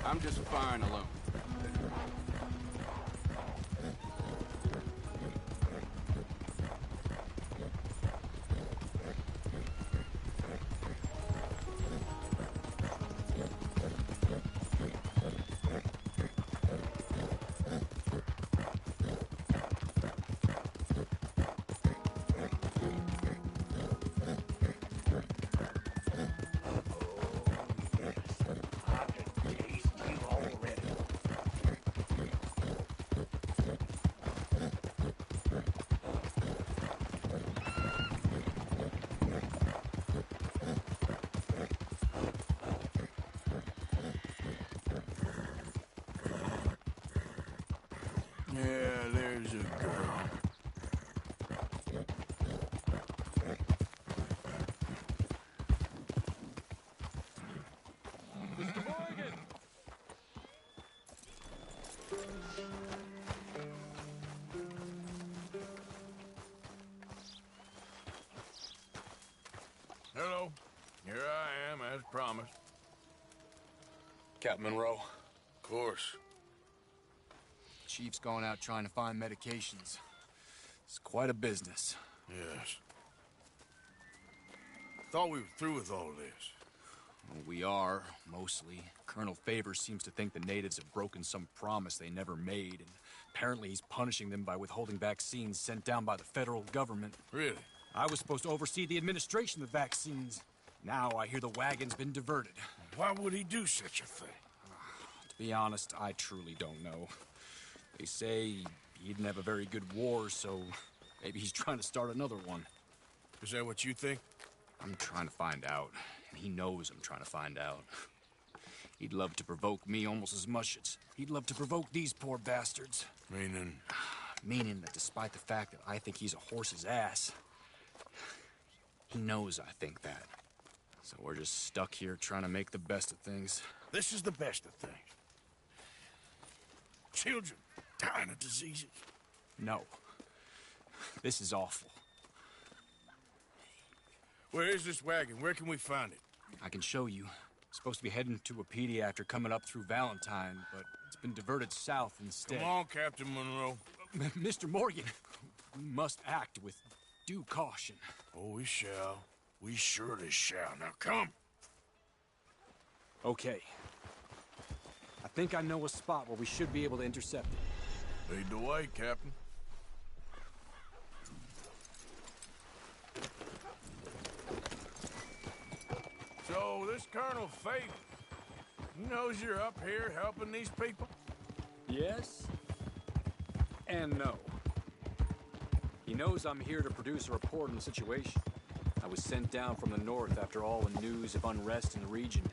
I'm just fine alone. Yeah, there's a girl. Mr. Morgan! Hello. Here I am, as promised. Captain Monroe. Of course. Chief's going out trying to find medications. It's quite a business. Yes. Thought we were through with all this. Well, we are, mostly. Colonel Favors seems to think the natives have broken some promise they never made, and apparently he's punishing them by withholding vaccines sent down by the federal government. Really? I was supposed to oversee the administration of the vaccines. Now I hear the wagon's been diverted. Why would he do such a thing? To be honest, I truly don't know. They say he didn't have a very good war, so maybe he's trying to start another one. Is that what you think? I'm trying to find out, and he knows I'm trying to find out. He'd love to provoke me almost as much as he'd love to provoke these poor bastards. Meaning? Meaning that despite the fact that I think he's a horse's ass, he knows I think that. So we're just stuck here trying to make the best of things. This is the best of things. Children dying of diseases. No. This is awful. Where is this wagon? Where can we find it? I can show you. It's supposed to be heading to a pediatric coming up through Valentine, but it's been diverted south instead. Come on, Captain Monroe. Mr. Morgan, we must act with due caution. Oh, we shall. We surely shall. Now come. Okay. I think I know a spot where we should be able to intercept it. Lead the way, Captain. So, this Colonel Favors, he knows you're up here helping these people? Yes. And no. He knows I'm here to produce a report on the situation. I was sent down from the north after all the news of unrest in the region.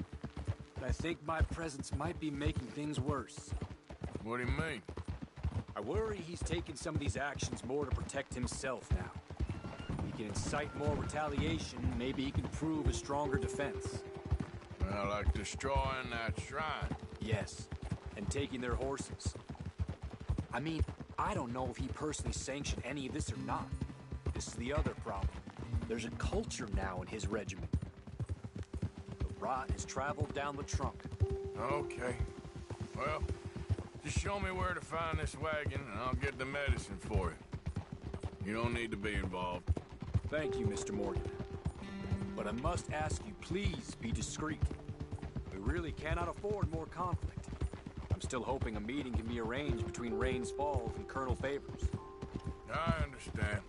But I think my presence might be making things worse. What do you mean? I worry he's taking some of these actions more to protect himself now. He can incite more retaliation, maybe he can prove a stronger defense. Well, like destroying that shrine. Yes, and taking their horses. I mean, I don't know if he personally sanctioned any of this or not. This is the other problem. There's a culture now in his regiment. The rot has traveled down the trunk. Okay. Well, just show me where to find this wagon, and I'll get the medicine for you. You don't need to be involved. Thank you, Mr. Morgan. But I must ask you, please be discreet. We really cannot afford more conflict. I'm still hoping a meeting can be arranged between Rains Falls and Colonel Favors. I understand.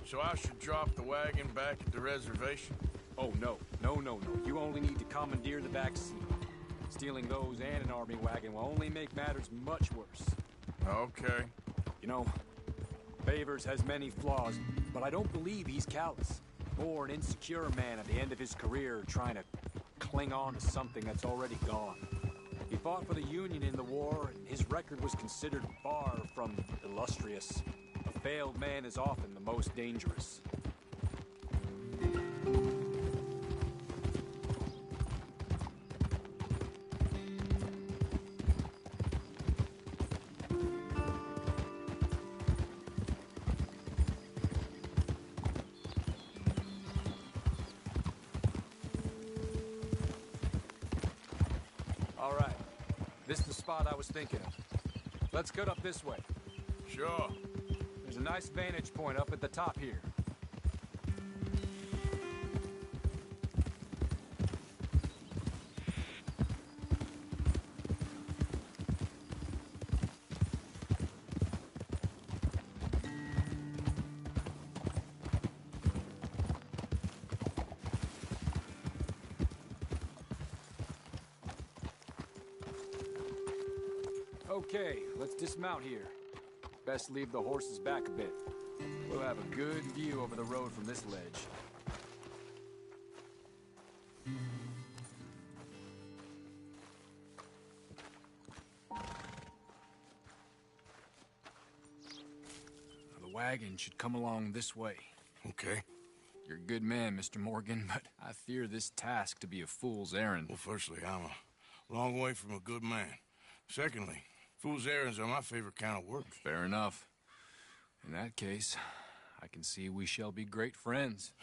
So I should drop the wagon back at the reservation? Oh, no. No. You only need to commandeer the vaccine. Stealing those and an army wagon will only make matters much worse. Okay. You know, Favors has many flaws, but I don't believe he's callous. More an insecure man at the end of his career trying to cling on to something that's already gone. He fought for the Union in the war, and his record was considered far from illustrious. A failed man is often the most dangerous. All right, This is the spot I was thinking of. Let's cut up this way. Sure. There's a nice vantage point up at the top here. Okay, let's dismount here. Best leave the horses back a bit. We'll have a good view over the road from this ledge. The wagon should come along this way. Okay. You're a good man, Mr. Morgan, but I fear this task to be a fool's errand. Well, firstly, I'm a long way from a good man. Secondly, fool's errands are my favorite kind of work. Fair enough. In that case, I can see we shall be great friends.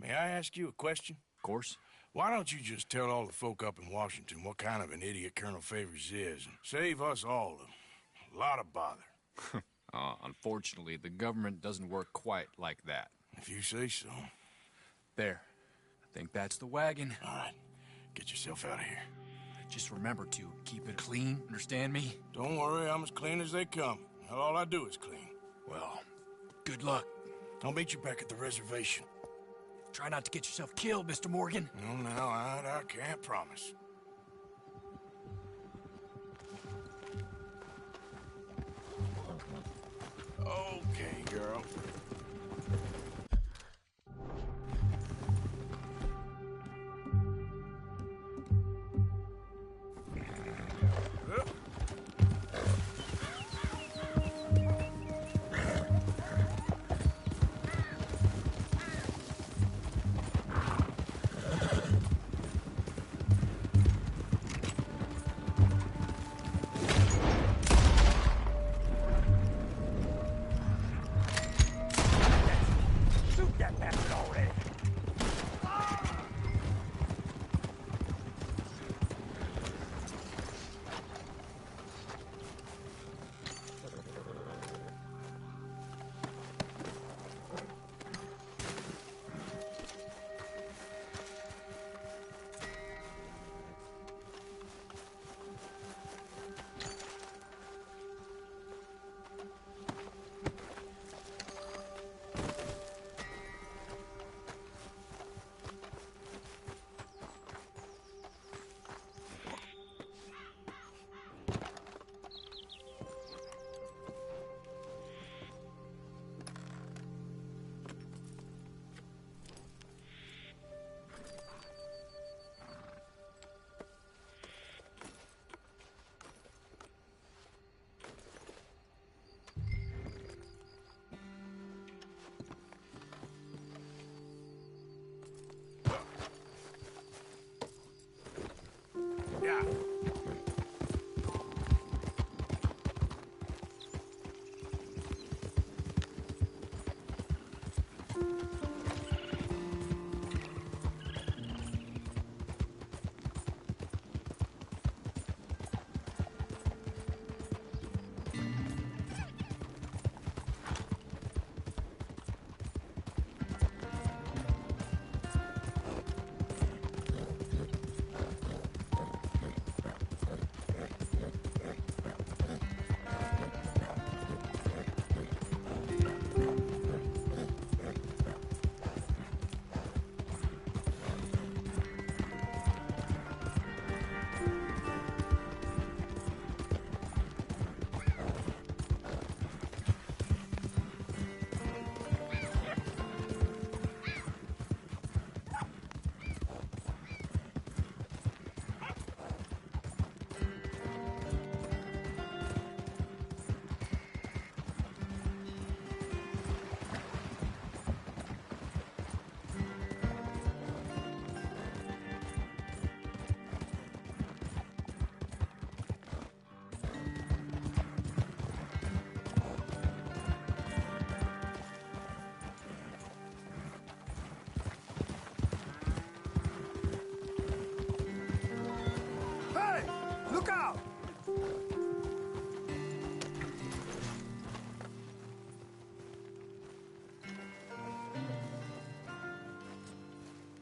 May I ask you a question? Of course. Why don't you just tell all the folk up in Washington what kind of an idiot Colonel Favors is, and save us all a lot of bother? Unfortunately, the government doesn't work quite like that. If you say so. There. I think that's the wagon. All right. Get yourself out of here. Just remember to keep it clean, understand me? Don't worry, I'm as clean as they come. All I do is clean. Well, good luck. I'll meet you back at the reservation. Try not to get yourself killed, Mr. Morgan. No, now, I can't promise. Okay, girl.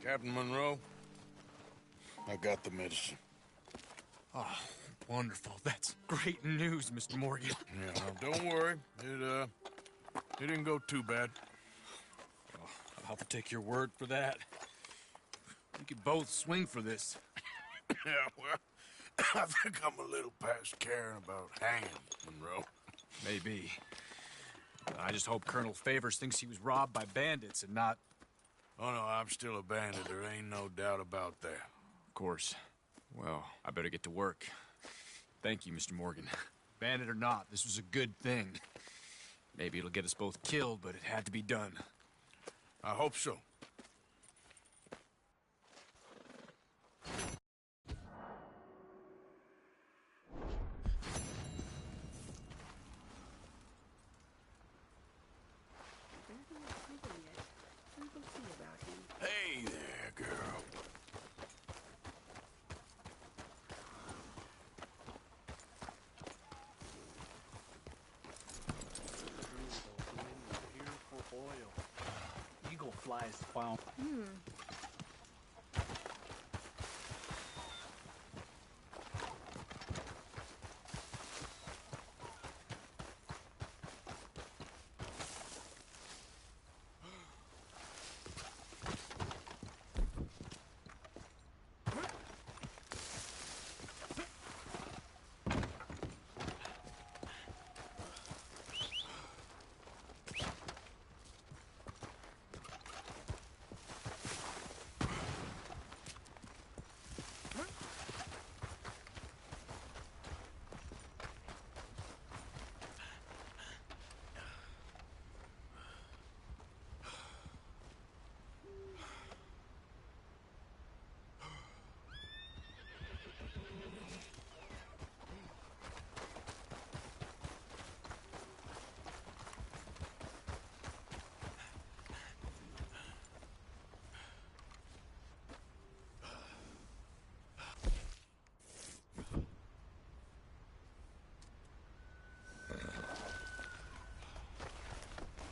Captain Monroe, I got the medicine. Oh, wonderful. That's great news, Mr. Morgan. Yeah, now, don't worry. It didn't go too bad. Oh, I'll have to take your word for that. We could both swing for this. Yeah, well, I think I'm a little past caring about hanging, Monroe. Maybe. I just hope Colonel Favors thinks he was robbed by bandits and not... Oh, no, I'm still a bandit. There ain't no doubt about that. Of course. Well, I better get to work. Thank you, Mr. Morgan. Bandit or not, this was a good thing. Maybe it'll get us both killed, but it had to be done. I hope so. Hey there, girl. Eagle flies found.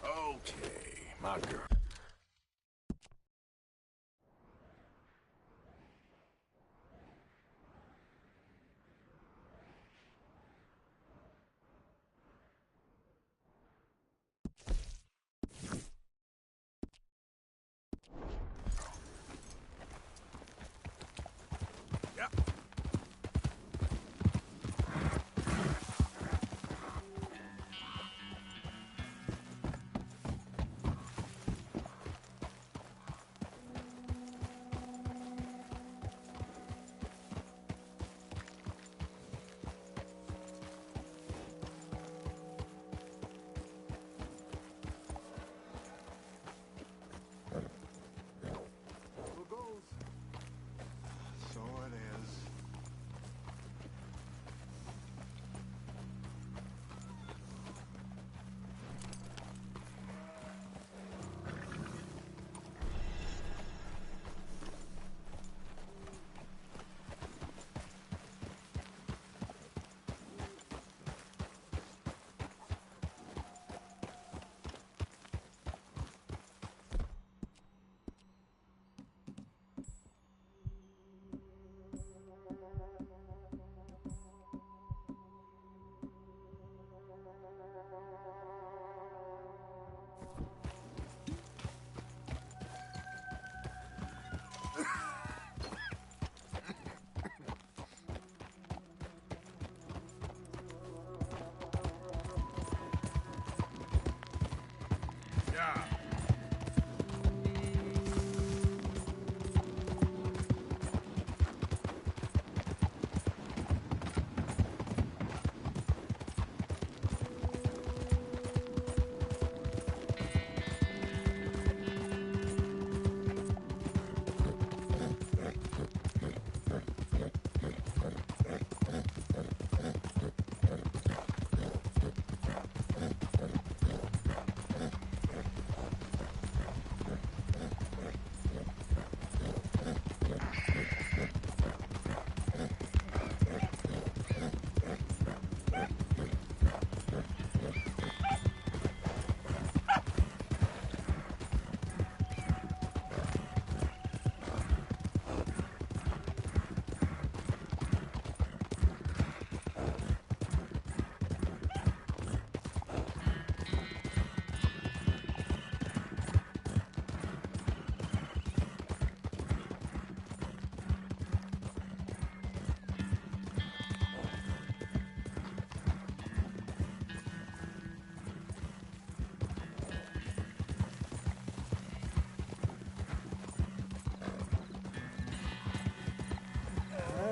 Okay, my girl.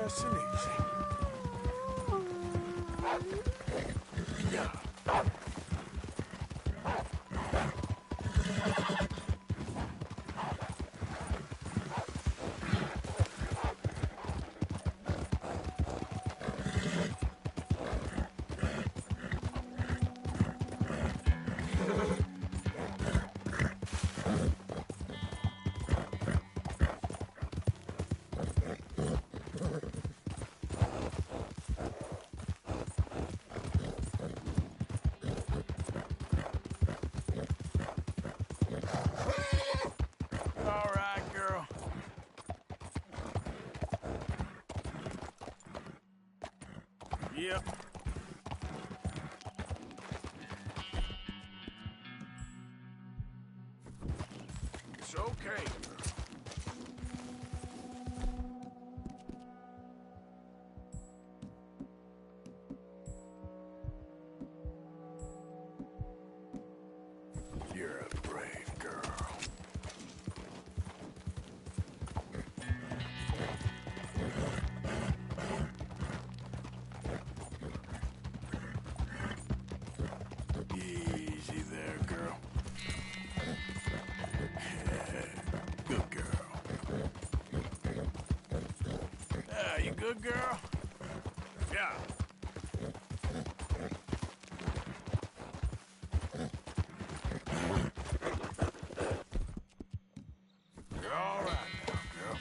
Nice and easy. Yeah. All right, girl. Yep. It's okay. You're a brave girl. Easy there, girl. Good girl. You good, girl? Yeah. You're all right now, girl.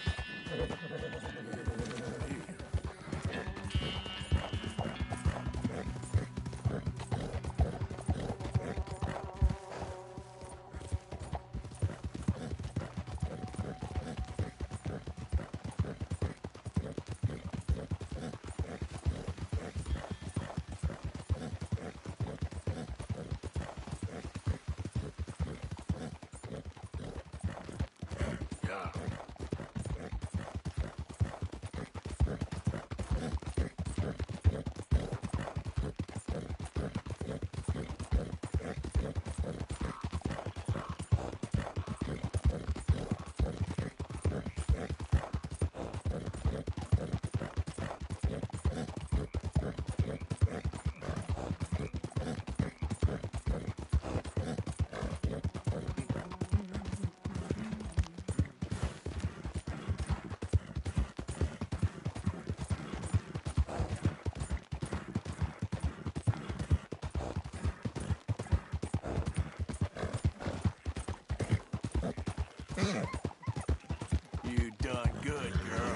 Yeah. You done good, girl.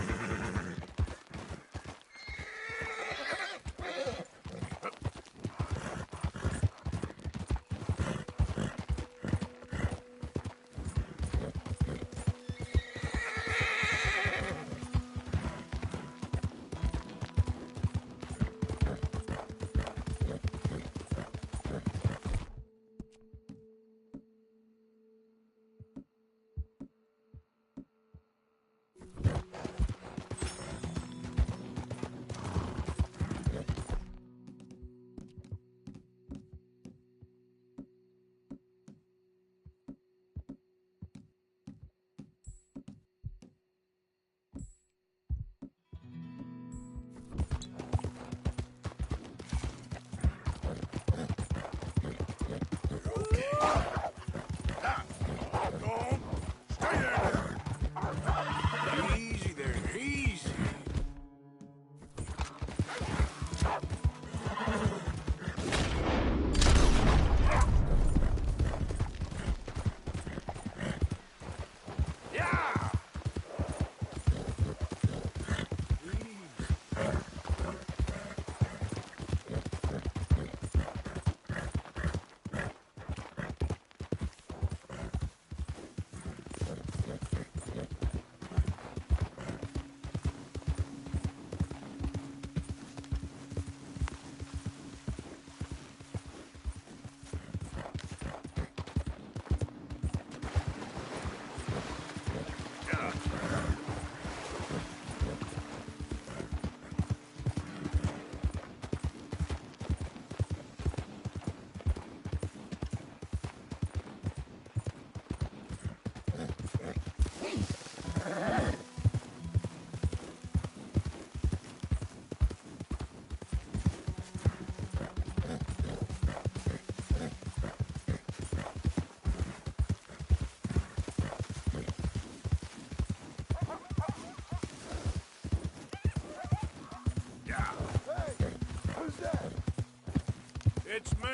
It's me. I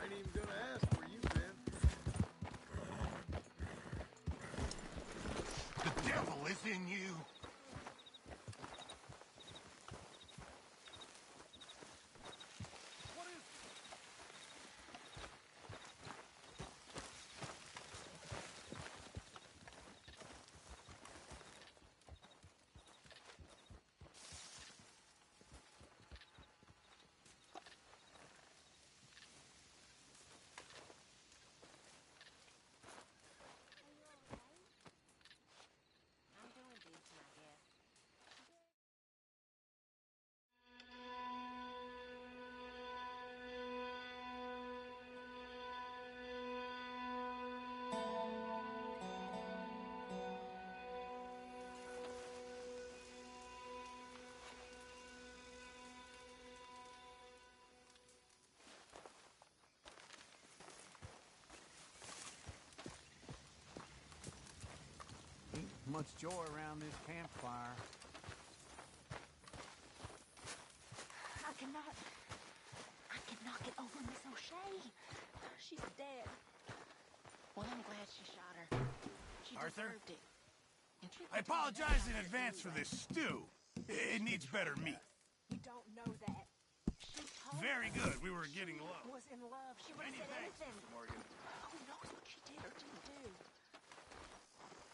ain't even gonna ask where you've been. The devil is in you. Much joy around this campfire. I cannot get over Miss O'Shea. She's dead. Well, I'm glad she shot her. She Arthur? deserved it. And she I apologize in advance for this stew. It needs better meat. You don't know that. She told Very us good. We were getting she low. was in love. She would have Many said thanks, anything. Mr. Morgan. Who knows what she did or didn't do?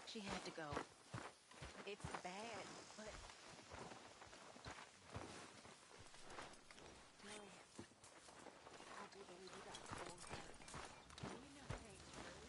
She had to go. It's bad, but... Really, I do believe you got to go her. And you know it ain't true.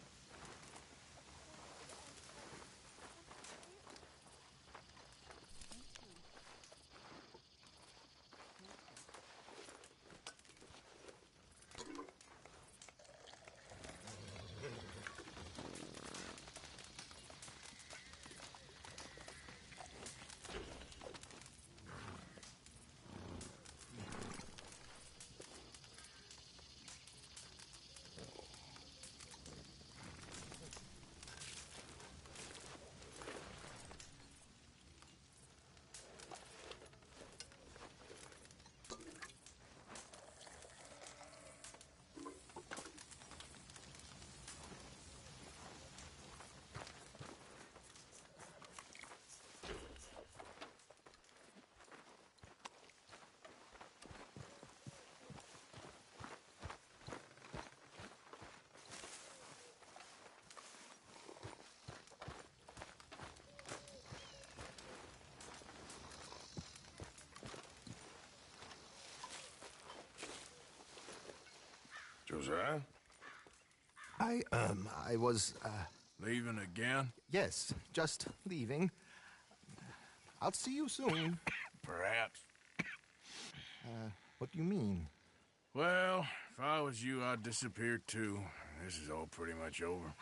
Josiah? I was, Leaving again? yes, just leaving. I'll see you soon. Perhaps. What do you mean? Well, if I was you, I'd disappear too. This is all pretty much over.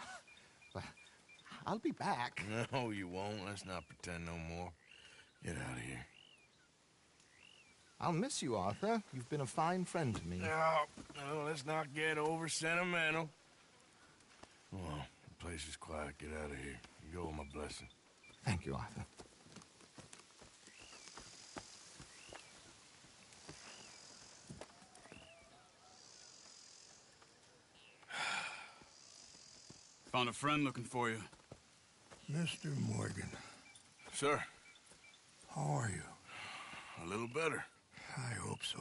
I'll be back. No, you won't. Let's not pretend no more. Get out of here. I'll miss you, Arthur. You've been a fine friend to me. No, let's not get over sentimental. Well, the place is quiet. Get out of here. You go with my blessing. Thank you, Arthur. Found a friend looking for you. Mr. Morgan, Sir, how are you? a little better. I hope so.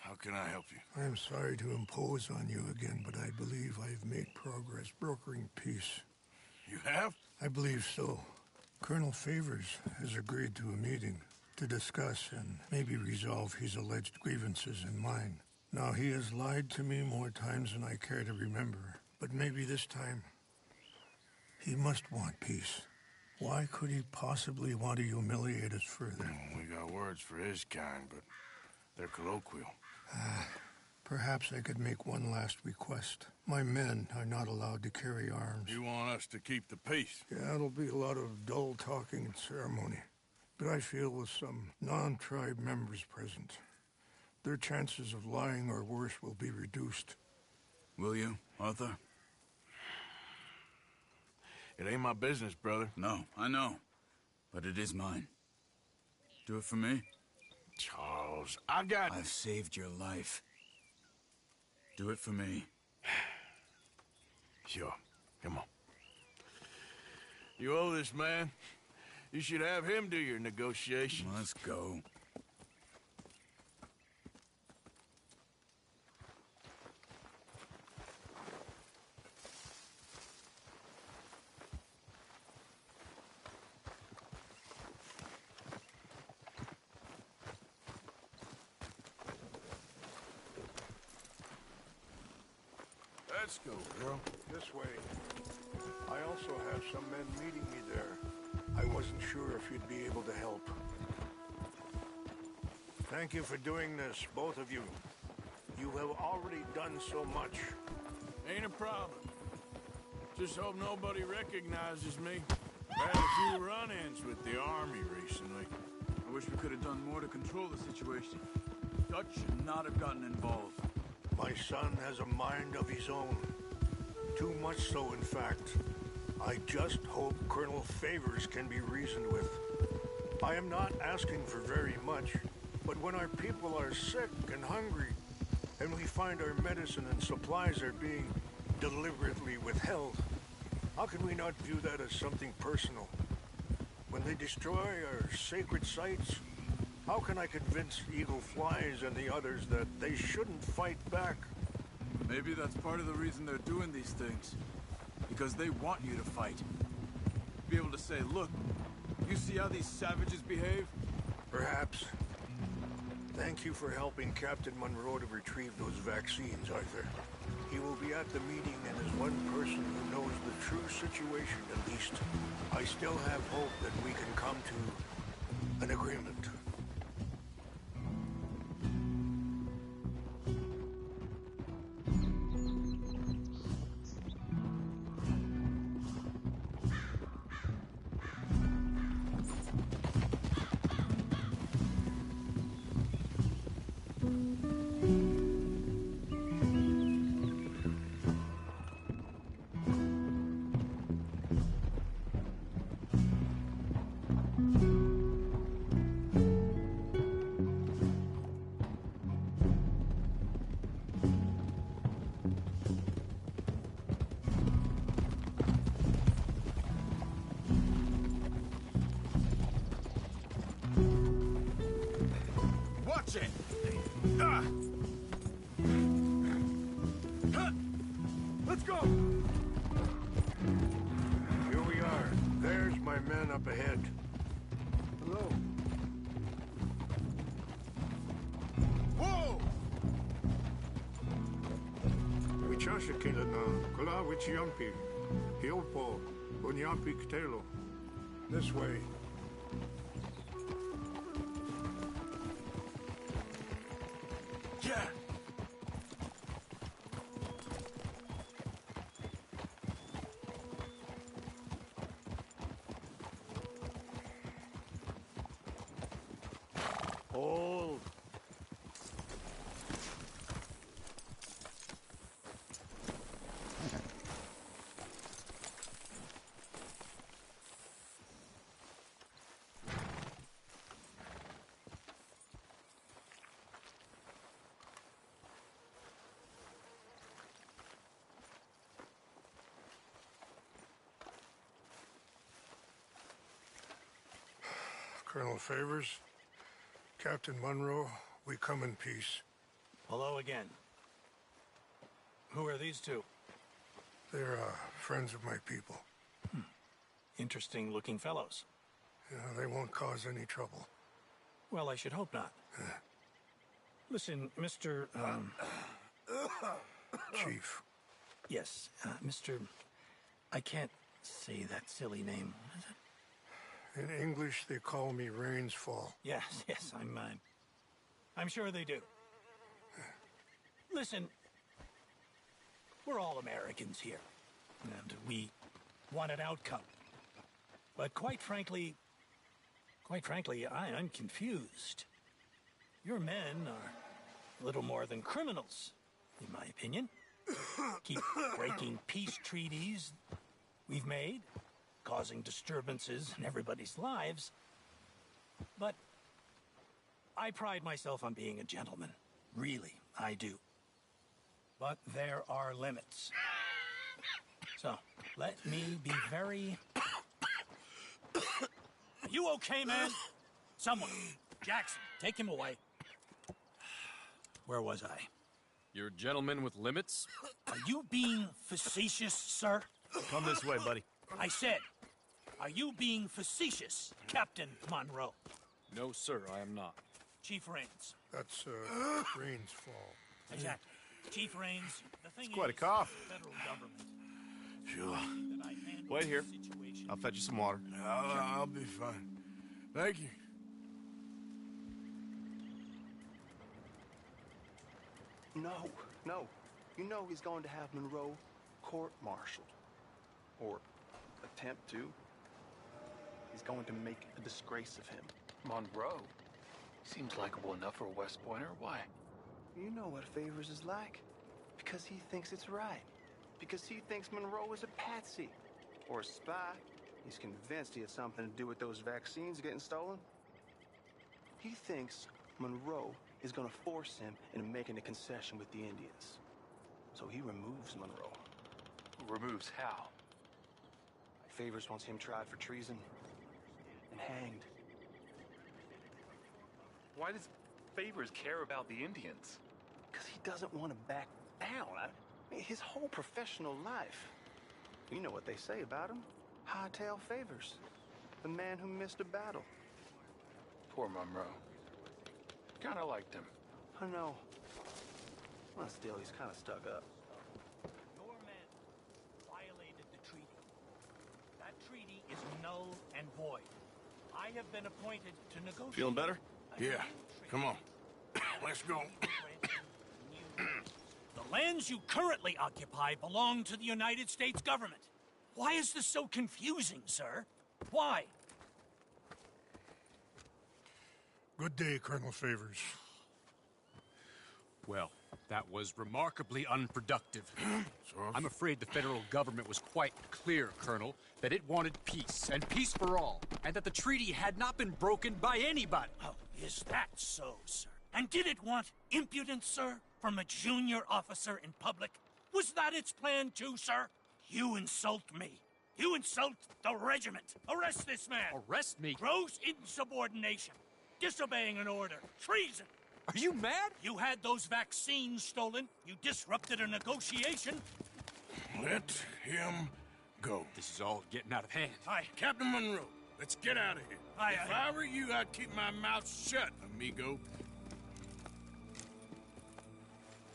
How can I help you? I'm sorry to impose on you again, but I believe I've made progress brokering peace. You have? I believe so. Colonel Favors has agreed to a meeting to discuss and maybe resolve his alleged grievances and mine. Now, he has lied to me more times than I care to remember, but maybe this time he must want peace. Why could he possibly want to humiliate us further? We got words for his kind, but they're colloquial. Perhaps I could make one last request. My men are not allowed to carry arms. You want us to keep the peace? Yeah, it'll be a lot of dull talking and ceremony. But I feel with some non-tribe members present, their chances of lying or worse will be reduced. Will you, Arthur? It ain't my business, brother. No, I know. But it is mine. Do it for me? Oh, Charles. I've saved your life. Do it for me. Sure. Come on. You owe this man. You should have him do your negotiations. Let's go. Let's go, girl. This way. I also have some men meeting me there. I wasn't sure if you'd be able to help. Thank you for doing this, both of you. You have already done so much. Ain't a problem. Just hope nobody recognizes me. Had a few run-ins with the army recently. I wish we could have done more to control the situation. Dutch should not have gotten involved. My son has a mind of his own. Too much so, in fact. I just hope Colonel Favors can be reasoned with. I am not asking for very much, but when our people are sick and hungry, and we find our medicine and supplies are being deliberately withheld, how can we not view that as something personal? When they destroy our sacred sites, how can I convince Eagle Flies and the others that they shouldn't fight back? Maybe that's part of the reason they're doing these things. Because they want you to fight. Be able to say, look, you see how these savages behave? Perhaps. Thank you for helping Captain Monroe to retrieve those vaccines, Arthur. He will be at the meeting and is one person who knows the true situation at least. I still have hope that we can come to an agreement. Watch it! Let's go! Here we are. There's my men up ahead. Hello. Whoa! Wichasha Kilana, Kola Wichiampi, Hiopo, Unyampi Ktelo. This way. Yeah! Hold. Colonel Favors, Captain Monroe, we come in peace. Hello again. Who are these two? They're friends of my people. Interesting looking fellows. Yeah, they won't cause any trouble. Well, I should hope not. Listen, Mr. Chief. Yes, Mr. I can't say that silly name. What is it? In English, they call me Rainsfall. Yes, I'm sure they do. Listen, we're all Americans here, and we want an outcome. But quite frankly, I'm confused. Your men are little more than criminals, in my opinion. Keep breaking peace treaties we've made, causing disturbances in everybody's lives. But I pride myself on being a gentleman. Really, I do. But there are limits. So, let me be very... Are you okay, man? Someone. Jackson, take him away. Where was I? You're a gentleman with limits? Are you being facetious, sir? Come this way, buddy. I said, are you being facetious, Captain Monroe? No, sir, I am not. Chief Raines. That's, Rain's fault. Exactly. Chief Raines, the thing It's quite a is, cough. the federal government. Sure. That I handle Wait here. the situation. I'll fetch you some water. I'll be fine. Thank you. No. You know he's going to have Monroe court-martialed. Or attempt to. He's going to make a disgrace of him. Monroe? Seems likable enough for a West Pointer. Why? You know what Favors is like. Because he thinks it's right. Because he thinks Monroe is a patsy. Or a spy. He's convinced he had something to do with those vaccines getting stolen. He thinks Monroe is going to force him into making a concession with the Indians. So he removes Monroe. Removes how? Favors wants him tried for treason and hanged. Why does Favors care about the Indians? Because he doesn't want to back down. His whole professional life. You know what they say about him. Hightail Favors. The man who missed a battle. Poor Monroe. Kinda liked him. I know. Well, still, he's kind of stuck up. Your men violated the treaty. That treaty is null and void. I have been appointed to negotiate... Feeling better? Yeah. Come on. Let's go. The lands you currently occupy belong to the United States government. Why is this so confusing, sir? Why? Good day, Colonel Favors. Well, that was remarkably unproductive. So, I'm afraid the federal government was quite clear, Colonel, that it wanted peace, and peace for all, and that the treaty had not been broken by anybody. Oh, is that so, sir? And did it want impudence, sir, from a junior officer in public? Was that its plan too, sir? You insult me. You insult the regiment. Arrest this man. Arrest me? Gross insubordination. Disobeying an order. Treason. Are you mad? You had those vaccines stolen. You disrupted a negotiation. let him go. This is all getting out of hand. Aye. Captain Monroe, let's get out of here. Aye, If aye. I were you, I'd keep my mouth shut, amigo.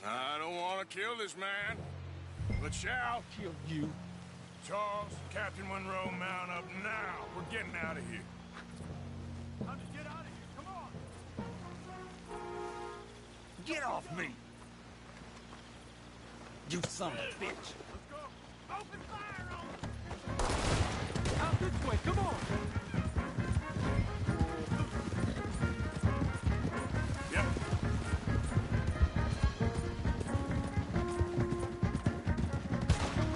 I don't want to kill this man, but shall. Kill you. Charles, Captain Monroe, mount up now. We're getting out of here. Time to get out of here. Come on. Get off me! You son of a bitch. Let's go. Open fire on them! Out this way, come on! Yep.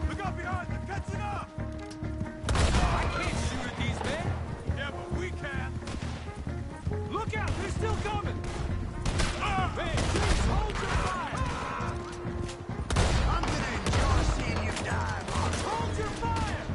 Look out behind them! Catching up! I can't shoot at these men! Yeah, but we can! Look out, they're still coming! Man, please hold your fire! I'm gonna enjoy seeing you die, Mark. Hold your fire!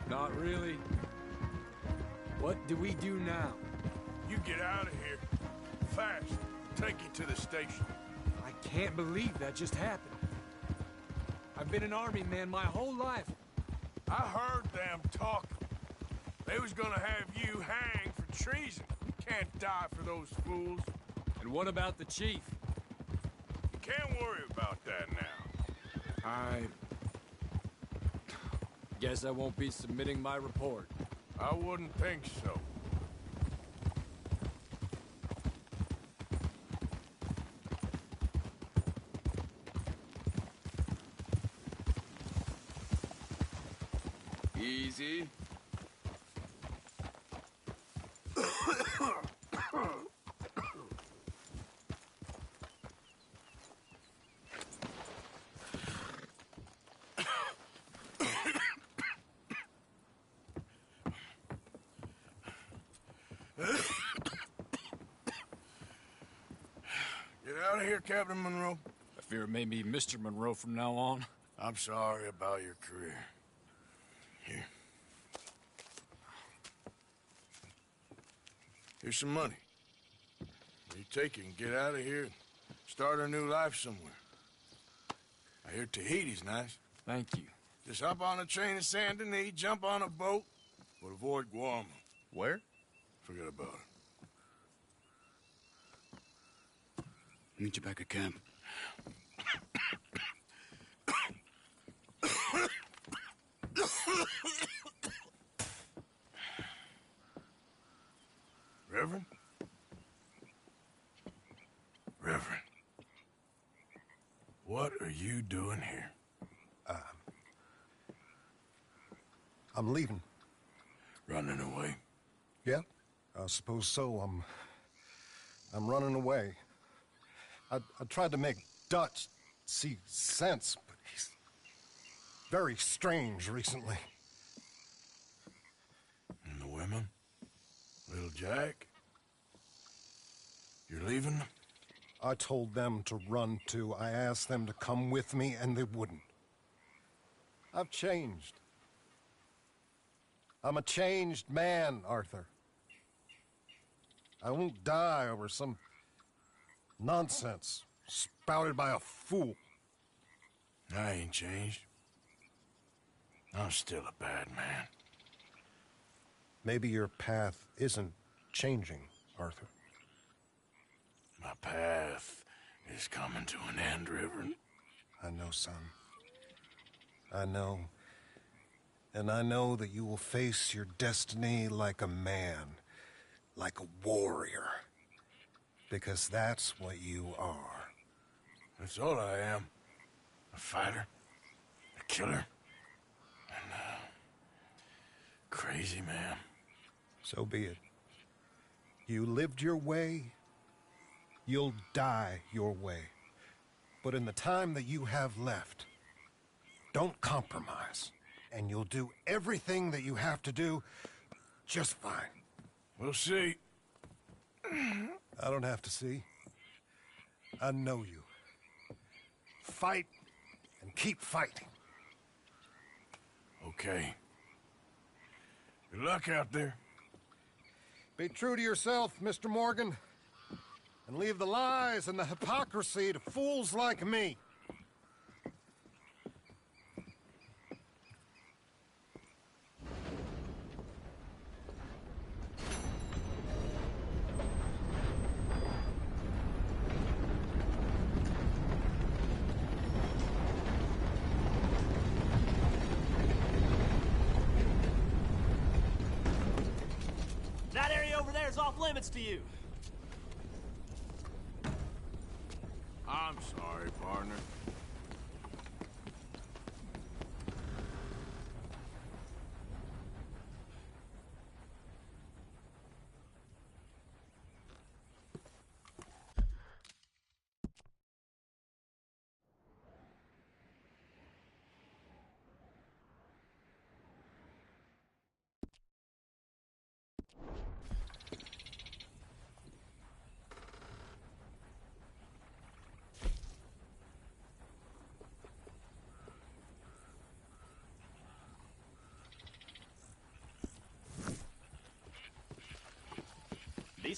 Not really. What do we do now? You get out of here. Fast. Take you to the station. I can't believe that just happened. I've been an army man my whole life. I heard them talking. They was gonna have you hanged for treason. You can't die for those fools. And what about the chief? You can't worry about that now. I guess I won't be submitting my report. I wouldn't think so. Easy. Get out of here, Captain Monroe. I fear it may be Mr. Monroe from now on. I'm sorry about your career. Here. Here's some money. You take it and get out of here and start a new life somewhere. I hear Tahiti's nice. Thank you. Just hop on a train to Saint Denis, jump on a boat, but avoid Guam. Where? Forget about it. Meet you back at camp. Reverend? Reverend. What are you doing here? I'm leaving. Running away? Yeah, I suppose so. I'm running away. I tried to make Dutch see sense, but he's very strange recently. And the women? Little Jack? You're leaving? I told them to run too. I asked them to come with me, and they wouldn't. I've changed. I'm a changed man, Arthur. I won't die over some nonsense spouted by a fool. I ain't changed. I'm still a bad man. Maybe your path isn't changing, Arthur. My path is coming to an end, Reverend. I know, son. I know. And I know that you will face your destiny like a man, like a warrior. Because that's what you are. That's all I am. A fighter, a killer, and a crazy man. So be it. You lived your way, you'll die your way. But in the time that you have left, don't compromise. And you'll do everything that you have to do just fine. We'll see. I don't have to see. I know you. Fight and keep fighting. Okay. Good luck out there. Be true to yourself, Mr. Morgan. And leave the lies and the hypocrisy to fools like me. That area over there is off limits to you. I'm sorry, partner.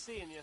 seeing you.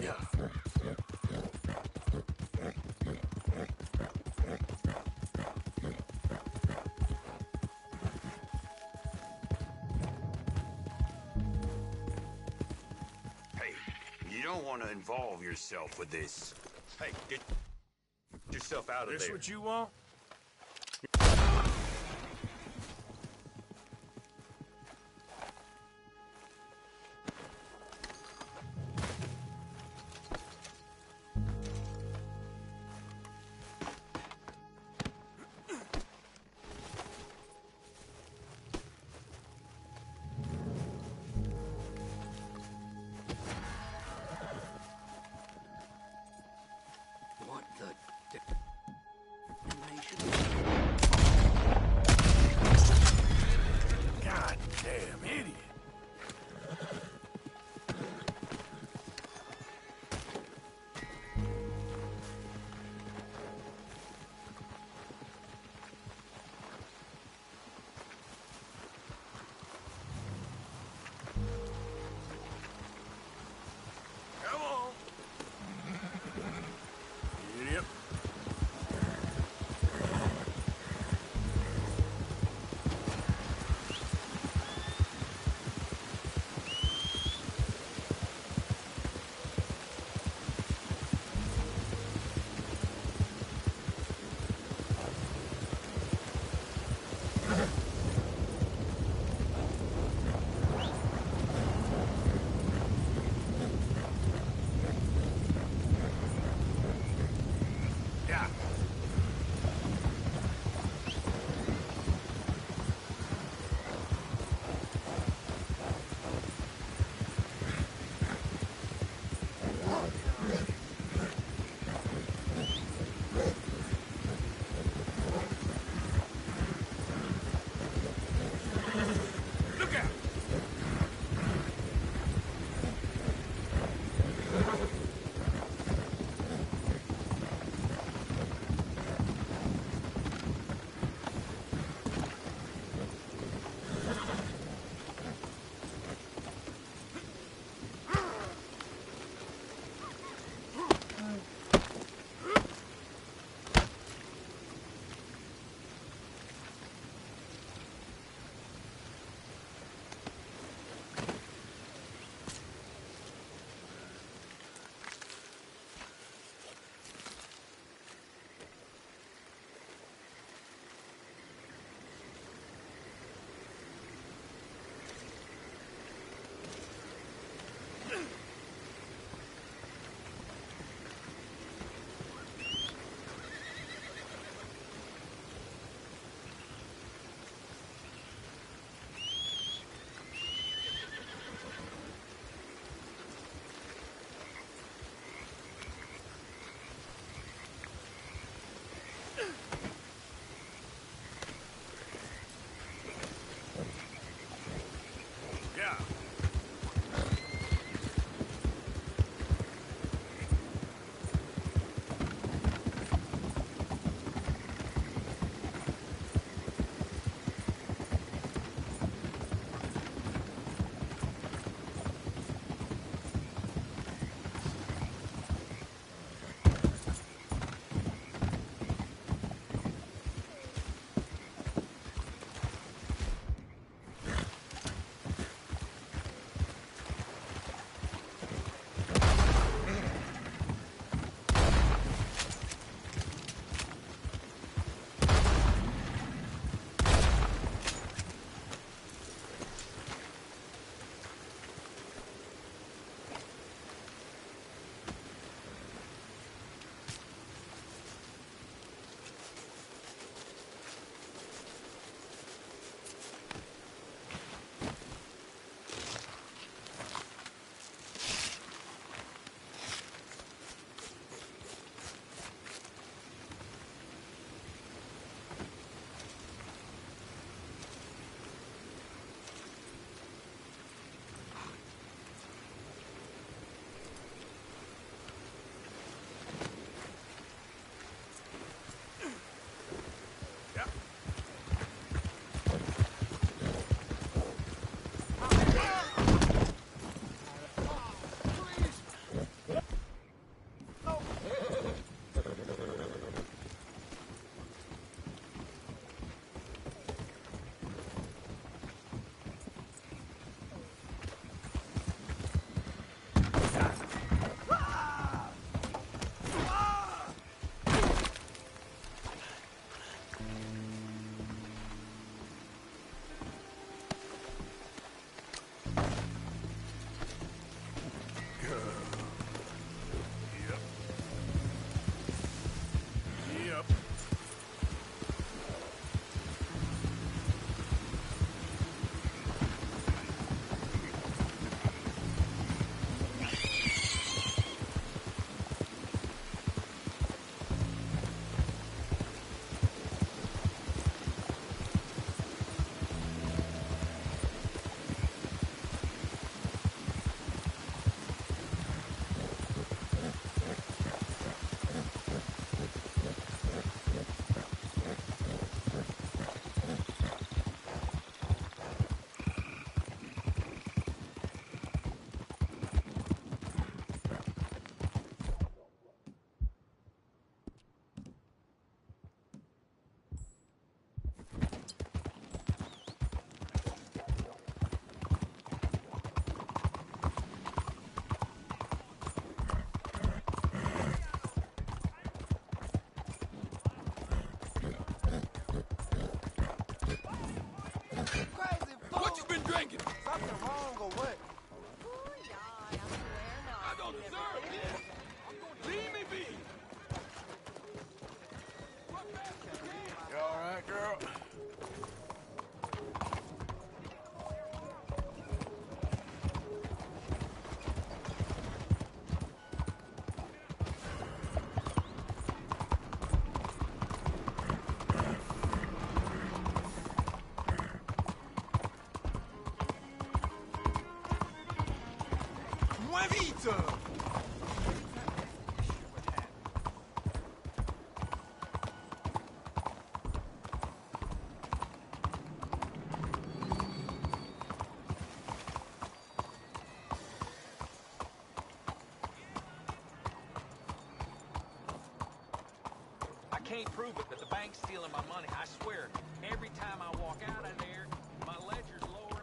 Yeah. You don't want to involve yourself with this. Hey, get yourself out of there. This what you want? What the damnation? thinking? Something wrong or what? I don't deserve this! Leave me be! You all right, girl? Moins vite! I can't prove it, but the bank's stealing my money. I swear, every time I walk out of there, my ledger's lower.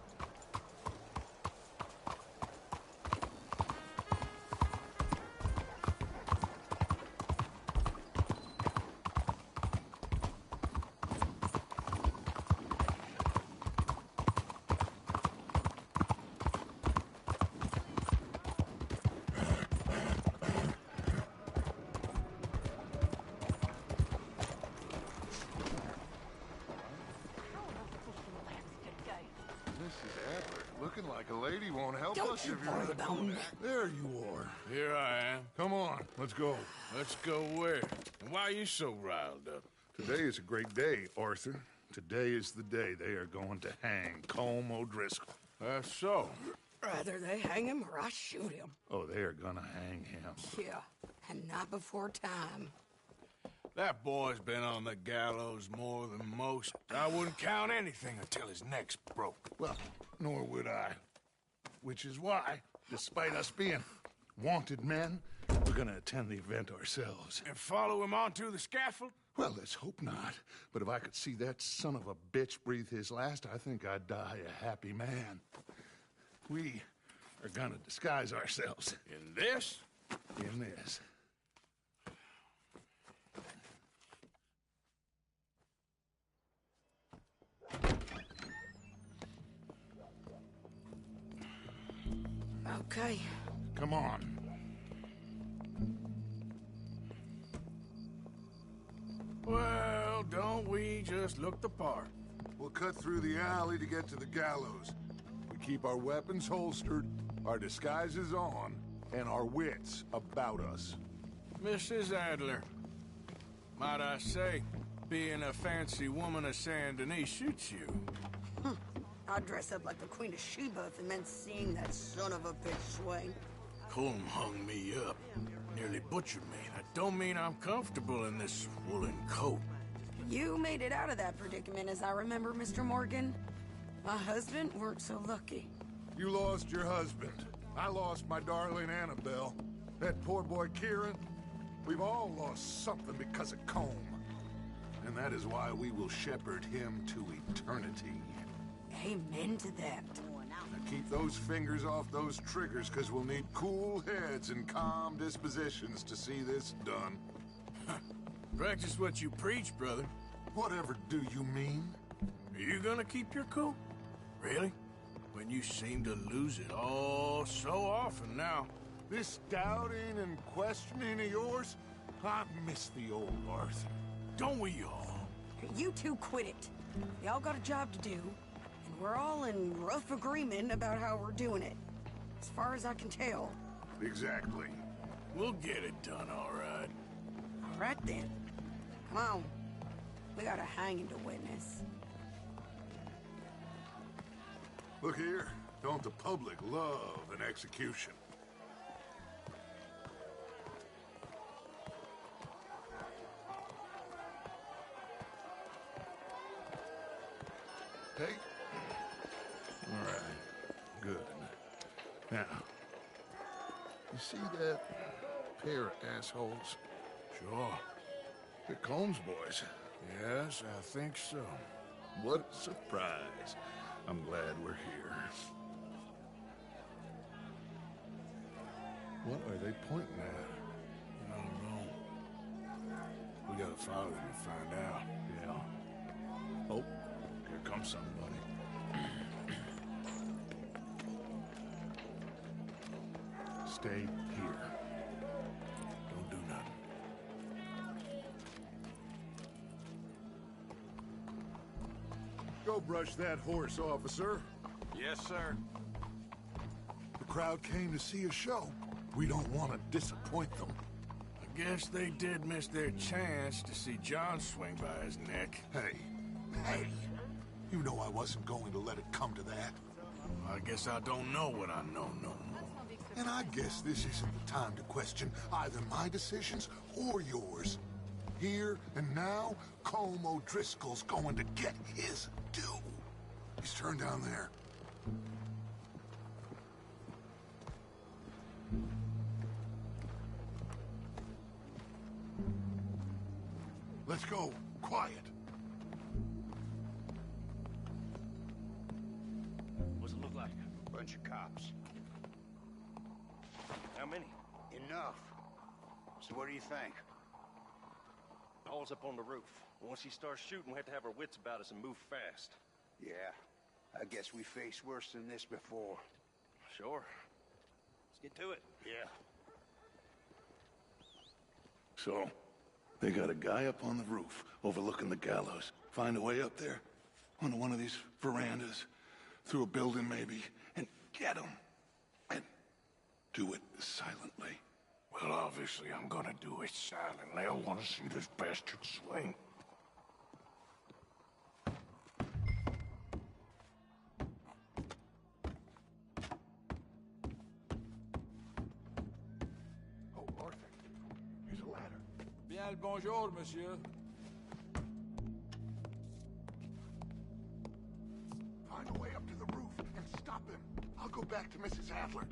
Looking like a lady won't help Don't us you if you're... worry about me. There you are. Here I am. Come on, let's go. Let's go where? And why are you so riled up? Today is a great day, Arthur. Today is the day they are going to hang Colm O'Driscoll. That's so. Rather they hang him or I shoot him. Oh, they are gonna hang him. Yeah, and not before time. That boy's been on the gallows more than most. I wouldn't count anything until his neck's broke. Well, nor would I. Which is why, despite us being wanted men, we're gonna attend the event ourselves. And follow him onto the scaffold? Well, let's hope not. But if I could see that son of a bitch breathe his last, I think I'd die a happy man. We are gonna disguise ourselves. In this? In this. Okay. Come on. Well, don't we just look the part? We'll cut through the alley to get to the gallows. We keep our weapons holstered, our disguises on, and our wits about us. Mrs. Adler, might I say, being a fancy woman of Saint Denis suits you. I'd dress up like the Queen of Sheba if it meant seeing that son of a bitch swing. Colm hung me up, nearly butchered me. That don't mean I'm comfortable in this woolen coat. You made it out of that predicament, as I remember, Mr. Morgan. My husband weren't so lucky. You lost your husband. I lost my darling Annabelle. That poor boy Kieran. We've all lost something because of Colm. And that is why we will shepherd him to eternity. Amen to that. Now keep those fingers off those triggers, because we'll need cool heads and calm dispositions to see this done. Practice what you preach, brother. Whatever do you mean? Are you gonna keep your cool? Really? When you seem to lose it all so often now. This doubting and questioning of yours, I miss the old Arthur. Don't we all? You two quit it. Y'all got a job to do, and we're all in rough agreement about how we're doing it. As far as I can tell. Exactly. We'll get it done, all right. All right, then. Come on. We got a hanging to witness. Look here. Don't the public love an execution? Hey? All right. Good. Now, you see that pair of assholes? Sure. They're Colm's boys. Yes, I think so. What a surprise. I'm glad we're here. What are they pointing at? I don't know. We gotta follow them and find out. Yeah. Oh, here comes somebody. stay here. Don't do nothing. Go brush that horse, officer. Yes, sir. The crowd came to see a show. We don't want to disappoint them. I guess they did miss their chance to see John swing by his neck. Hey, you know I wasn't going to let it come to that. I guess I don't know what I know no more. And I guess this isn't the time to question either my decisions or yours. Here and now, Colm O'Driscoll's going to get his due. He's turned down there. Let's go. Quiet. What's it look like? Bunch of cops. How many? Enough. So what do you think? Paul's up on the roof. Once he starts shooting, we have to have our wits about us and move fast. Yeah. I guess we faced worse than this before. Sure. Let's get to it. Yeah. So, they got a guy up on the roof overlooking the gallows. Find a way up there, onto one of these verandas, through a building maybe, and get him. And do it silently. Well, obviously I'm gonna do it silently. I want to see this bastard swing. Oh, Arthur, here's a ladder. Bien le bonjour, monsieur. Find a way up to the roof and stop him. I'll go back to Mrs. Adler.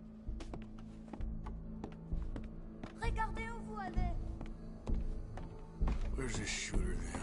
Regardez où vous allez. Where's this shooter then?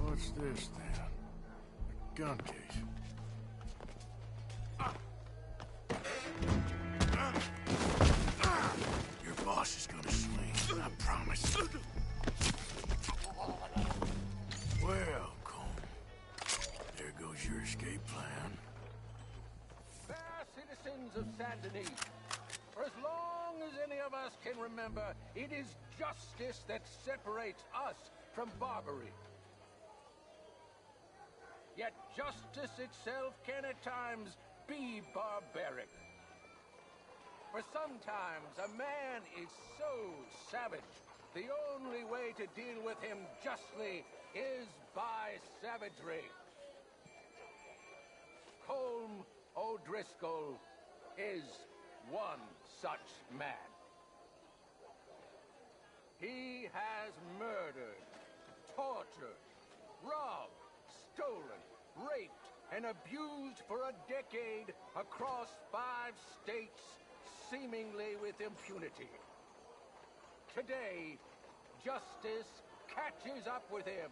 What's this then? A gun case. Your boss is gonna swing, I promise. Well, Colm, there goes your escape plan. Fair citizens of Saint Denis, for as long as any of us can remember, it is justice that separates us from Barbary. Yet justice itself can at times be barbaric. For sometimes a man is so savage, the only way to deal with him justly is by savagery. Colm O'Driscoll is one such man. He has murdered, tortured, robbed, stolen, raped, and abused for a decade across 5 states, seemingly with impunity. Today, justice catches up with him.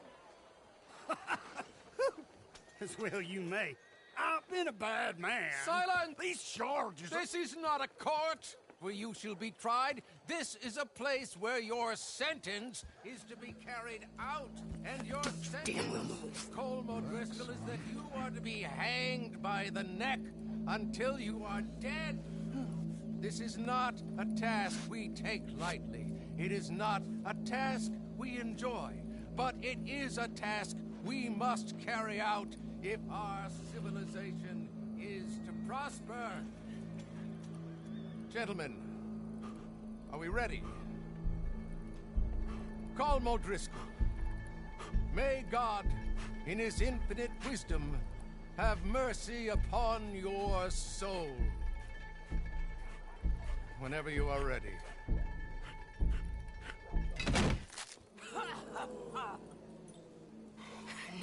As well you may. I've been a bad man. Silence! These charges... This is not a court where you shall be tried. This is a place where your sentence is to be carried out. And your sentence, Colm O'Driscoll, is that you are to be hanged by the neck until you are dead. This is not a task we take lightly. It is not a task we enjoy. But it is a task we must carry out if our civilization is to prosper. Gentlemen, are we ready? Colm O'Driscoll, may God, in his infinite wisdom, have mercy upon your soul. Whenever you are ready.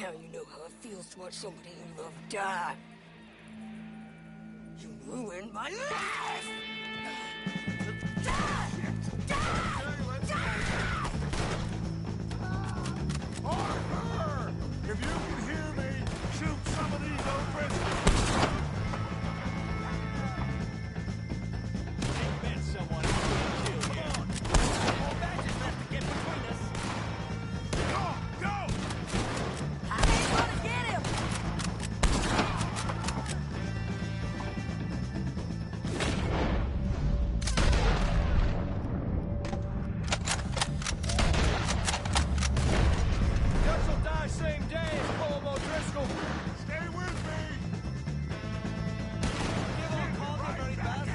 Now you know how it feels to watch somebody you love die. You ruined my life! Arthur! If you can hear me, shoot some of these old prisoners! Ain't met someone who can kill you. More badges left to get between us. Go! Go! I ain't gonna get him! Dutch will die same day as Colm O'Driscoll. Stay with me! Give on call, get ready fast.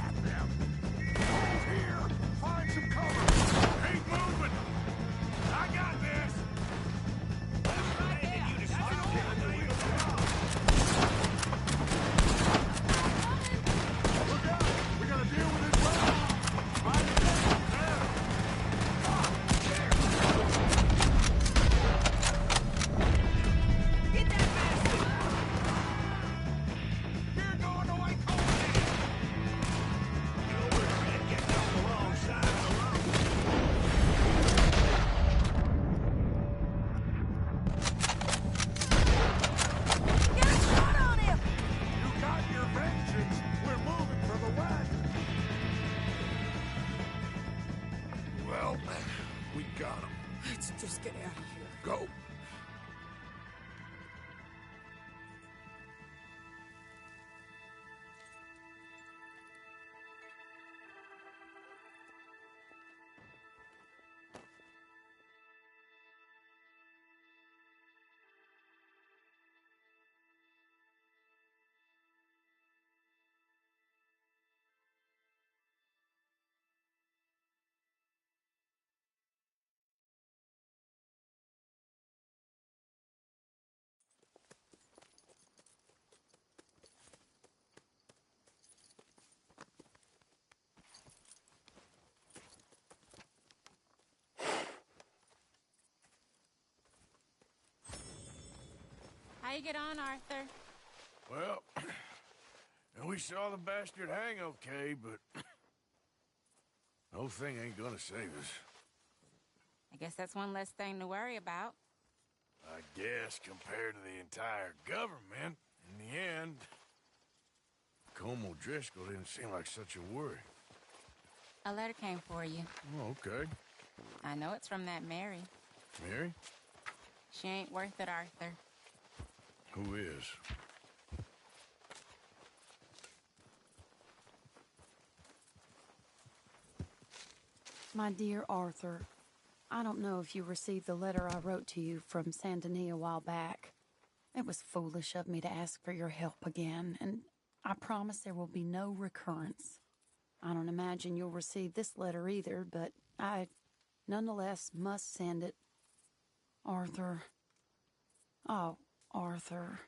Here! Find some cover! Keep moving! I got this! Look out! We gotta deal with this road! Find it there! Get that bastard! You're going the way Colm did! You know we're getting on the wrong side of the road! Get a shot on him! You got your vengeance! We're moving for the wagon! Well, we got him. Let's just get out of here. Go! How you get on, Arthur? Well, we saw the bastard hang okay, but the whole thing ain't gonna save us. I guess that's one less thing to worry about. I guess compared to the entire government, in the end, Colm O'Driscoll didn't seem like such a worry. A letter came for you. Oh, okay. I know it's from that Mary. Mary? She ain't worth it, Arthur. Who is? My dear Arthur, I don't know if you received the letter I wrote to you from Saint Denis a while back. It was foolish of me to ask for your help again, and I promise there will be no recurrence. I don't imagine you'll receive this letter either, but I nonetheless must send it. Arthur. Oh, Arthur.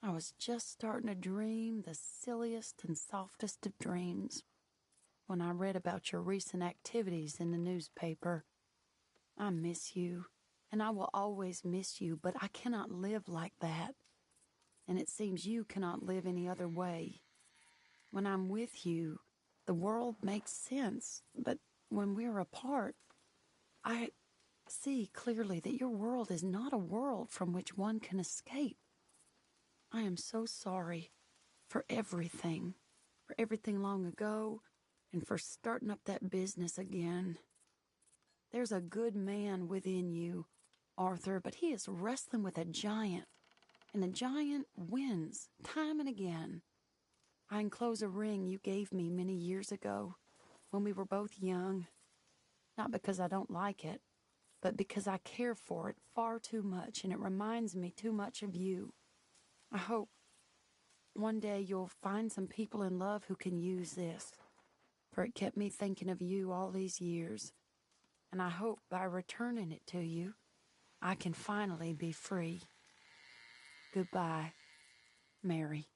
I was just starting to dream the silliest and softest of dreams when I read about your recent activities in the newspaper. I miss you, and I will always miss you, but I cannot live like that. And it seems you cannot live any other way. When I'm with you, the world makes sense, but when we're apart, I see clearly that your world is not a world from which one can escape. I am so sorry for everything long ago, and for starting up that business again. There's a good man within you, Arthur, but he is wrestling with a giant, and the giant wins time and again. I enclose a ring you gave me many years ago when we were both young, not because I don't like it, but because I care for it far too much, and it reminds me too much of you. I hope one day you'll find some people in love who can use this, for it kept me thinking of you all these years, and I hope by returning it to you, I can finally be free. Goodbye, Mary.